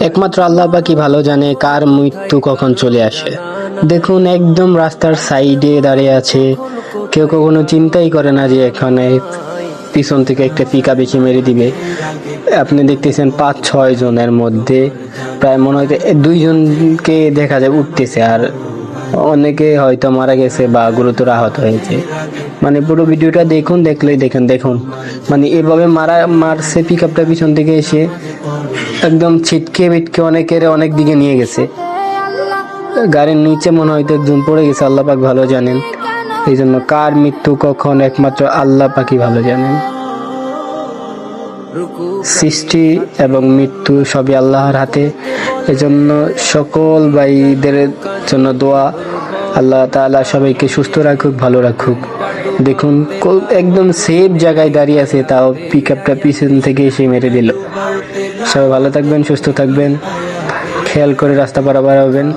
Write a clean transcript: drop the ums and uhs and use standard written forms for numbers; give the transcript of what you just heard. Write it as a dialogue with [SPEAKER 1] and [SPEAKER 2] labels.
[SPEAKER 1] একমাত্র আল্লাহ পাকই ভালো জানে কার মৃত্যু কখন চলে আসে। দেখুন, একদম রাস্তার সাইডে দাঁড়িয়ে আছে, কেউ কখনো চিন্তাই করে না যে এখানে পিছন থেকে একটা পিকআপ এসে মেরে দিবে। আপনি দেখতেছেন ৫-৬ জনের মধ্যে প্রায় মনে হয় ২ জনকে দেখা যায় উঠতেছে, আর অনেকে হয়তো মারা গেছে বা গুরুতর আহত হয়েছে। মানে পুরো ভিডিওটা দেখুন, দেখলেই দেখুন মানে এভাবে মারছে পিকআপটা পিছন থেকে এসে, একদম ছিটকে মিটকে অনেকের অনেক দিকে নিয়ে গেছে। গাড়ির নিচে মনে হয়তো একজন পড়ে গেছে, আল্লাহ পাক ভালো জানেন। এই জন্য কার মৃত্যু কখন একমাত্র আল্লাহ পাকই ভালো জানেন। সৃষ্টি এবং মৃত্যু সবই আল্লাহর হাতে। এজন্য সকল ভাইদের জন্য দোয়া, আল্লাহ তাআলা সবাইকে সুস্থ রাখুক, ভালো রাখুক। দেখুন, একদম সেফ জায়গায় দাঁড়িয়ে আছে, তাও পিকআপটা পিছন থেকে এসে মেরে দিল। সবাই ভালো থাকবেন, সুস্থ থাকবেন, খেয়াল করে রাস্তা পারাপার হবেন।